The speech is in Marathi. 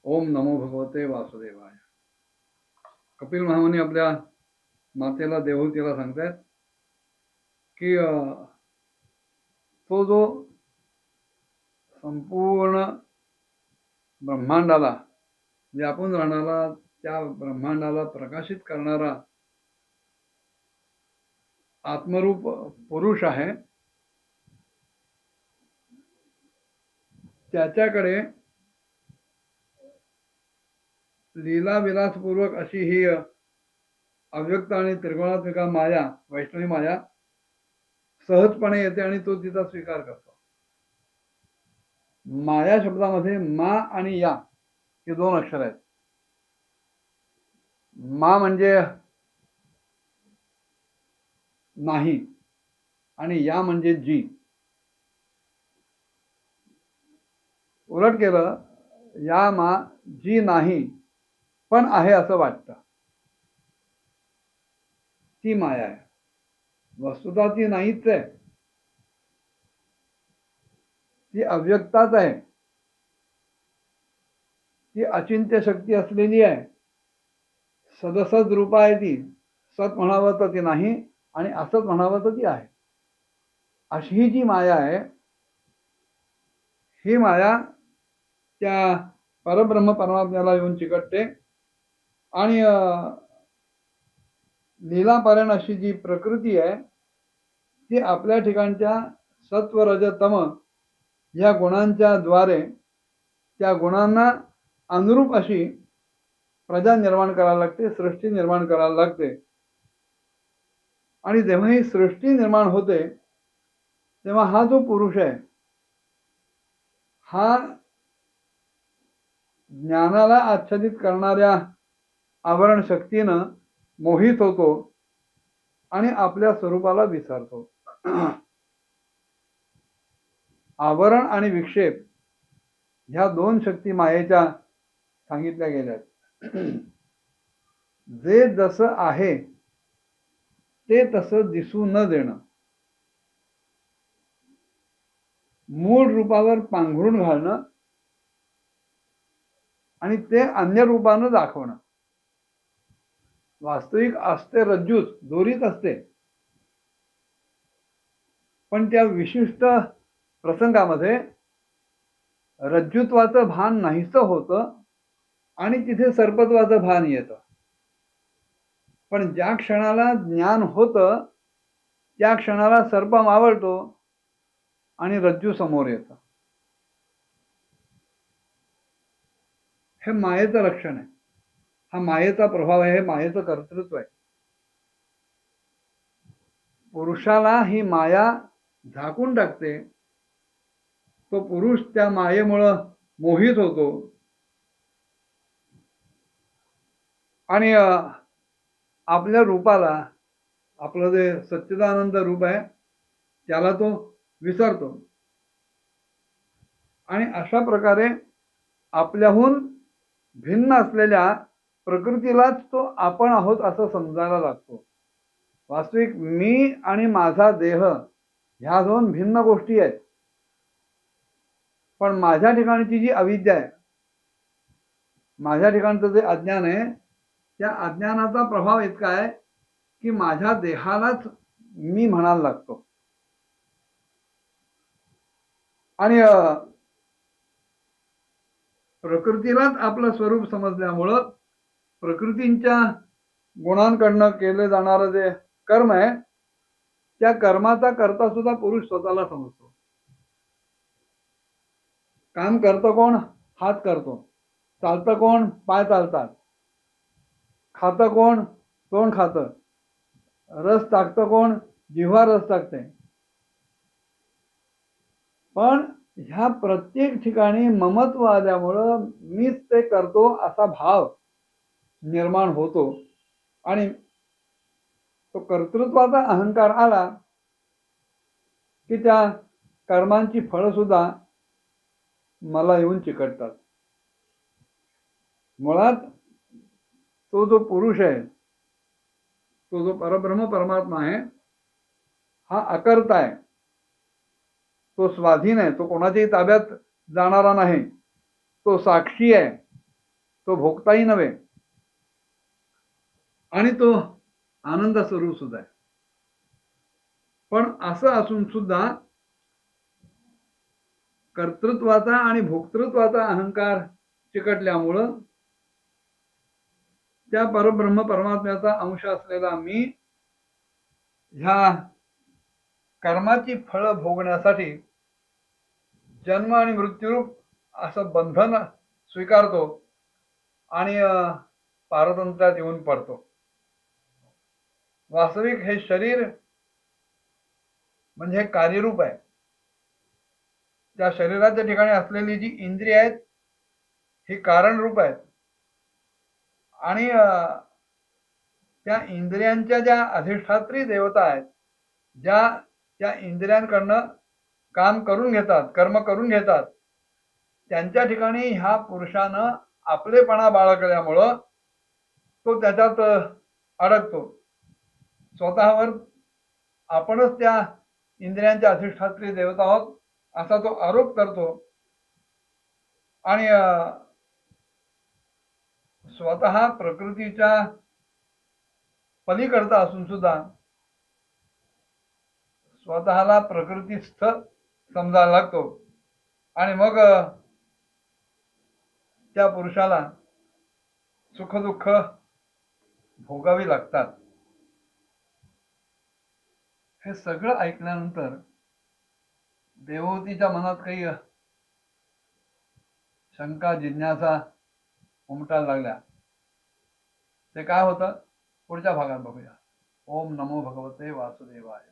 ओम नमो भगवते वासुदेवाय. कपिल महामुनी आपल्या मातेला देवहूतीला सांगतात की तो जो संपूर्ण ब्रह्मांडाला व्यापून राहणारा, त्या ब्रह्मांडाला प्रकाशित करणारा आत्मरूप पुरुष आहे, त्याच्याकडे लीला विलासपूर्वक अशी ही अव्यक्त आणि त्रिगुणात्मिका माया, वैष्णवी माया सहजपणे येते आणि तो तिचा स्वीकार करतो. माया शब्दामध्ये मा आणि या हे दोन अक्षर आहेत. मा म्हणजे नाही आणि या म्हणजे जी. उलट केलं, या मा जी नाही पण आहे असं वाटतं, ती माया आहे. वस्तुतः ती नाहीच आहे, ती अव्यक्ताच आहे. ती अचिंत्य शक्ती असलेली आहे. सदसद रूप आहे ती. सत म्हणावं तर ती नाही आणि असत म्हणावं तर ती आहे. अशी ही जी माया आहे, ही माया त्या परब्रह्म परमात्म्याला येऊन चिकटते आणि लीलापारायण अशी जी प्रकृती आहे ती आपल्या ठिकाणच्या सत्व रज तम या गुणांच्या द्वारे त्या गुणांना अनुरूप अशी प्रजा निर्माण करायला लागते, सृष्टी निर्माण करायला लागते. आणि जेव्हा ही सृष्टी निर्माण होते तेव्हा हा जो पुरुष आहे हा ज्ञानाला आच्छादित करणाऱ्या आवरण शक्तीनं मोहित होतो आणि आपल्या स्वरूपाला विसरतो. आवरण आणि विक्षेप ह्या दोन शक्ती मायेच्या सांगितल्या गेल्यात. जे जसं आहे ते तसं दिसू न देणं, मूळ रूपावर पांघरून घालणं आणि ते अन्य रूपानं दाखवणं. वास्तविक असते रज्जूत, दोरीत असते, पण त्या विशिष्ट प्रसंगामध्ये रज्जुत्वाचं भान नाहीसं होतं आणि तिथे सर्पत्वाचं भान येतं. पण ज्या क्षणाला ज्ञान होतं त्या क्षणाला सर्प मावळतो आणि रज्जू समोर येतं. हे मायेचं लक्षण आहे. हा मायेचा प्रभाव आहे, हे मायेचं कर्तृत्व आहे. पुरुषाला ही माया झाकून टाकते. तो पुरुष त्या मायेमुळं मोहित होतो आणि आपल्या रूपाला, आपलं जे सच्चिदानंद रूप आहे त्याला तो विसरतो आणि अशा प्रकारे आपल्याहून भिन्न असलेल्या प्रकृतीलाच तो आपण आहोत असं समजायला लागतो. वास्तविक मी आणि माझा देह ह्या दोन भिन्न गोष्टी आहेत. पण माझ्या ठिकाणची जी अविद्या आहे, माझ्या ठिकाणचं जे अज्ञान आहे, त्या अज्ञानाचा प्रभाव इतका आहे की माझ्या देहालाच मी म्हणायला लागतो. आणि प्रकृतीलाच आपलं स्वरूप समजल्यामुळं प्रकृतींच्या गुणांकडनं केले जाणारं जे कर्म आहे त्या कर्माचा करता सुद्धा पुरुष स्वतःला समजतो. काम करतं कोण? हात करतो. चालतं कोण? पाय चालतात. खातं कोण? तोंड खातं. रस टाकतं कोण? जिव्हा रस टाकते. पण ह्या प्रत्येक ठिकाणी ममत्व आल्यामुळं मीच ते करतो असा भाव निर्माण होतो आणि तो कर्तृत्वाचा अहंकार आला की त्या कर्मांची फळं सुद्धा मला येऊन चिकटतात. मुळात तो जो पुरुष आहे, तो जो परब्रह्म परमात्मा आहे, हा अकर्ता आहे. तो स्वाधीन आहे. तो कोणाच्याही ताब्यात जाणारा नाही. तो साक्षी आहे. तो भोगताही नव्हे आणि तो आनंद स्वरूप सुद्धा आहे. पण असं असून सुद्धा कर्तृत्वाचा आणि भोक्तृत्वाचा अहंकार चिकटल्यामुळं त्या परब्रह्म परमात्म्याचा अंश असलेला मी ह्या कर्माची फळं भोगण्यासाठी जन्म आणि मृत्यूरूप असं बंधन स्वीकारतो आणि पारतंत्र्यात येऊन पडतो. वास्तविक हे शरीर म्हणजे कार्यरूप आहे. त्या शरीराच्या ठिकाणी असलेली जी इंद्रिय आहेत ही कारण रूप आहेत आणि त्या इंद्रियांच्या ज्या अधिष्ठात्री देवता आहेत, ज्या त्या इंद्रियांकडनं काम करून घेतात, कर्म करून घेतात, त्यांच्या ठिकाणी ह्या पुरुषानं आपलेपणा बाळगल्यामुळं तो त्याच्यात अडकतो. स्वतःवर आपणच त्या इंद्रियांच्या अधिष्ठात्री देवता आहोत असा तो आरोप करतो आणि स्वतः प्रकृतीच्या पलीकडचा असून सुद्धा स्वतःला प्रकृतीस्थ समजायला लागतो आणि मग त्या पुरुषाला सुखदुःख भोगावी लागतात. हे सगळं ऐकल्यानंतर देवहूतीच्या मनात काही शंका जिज्ञासा उमटायला लागल्या. ते काय होतं पुढच्या भागात बघूया. ओम नमो भगवते वासुदेवाय.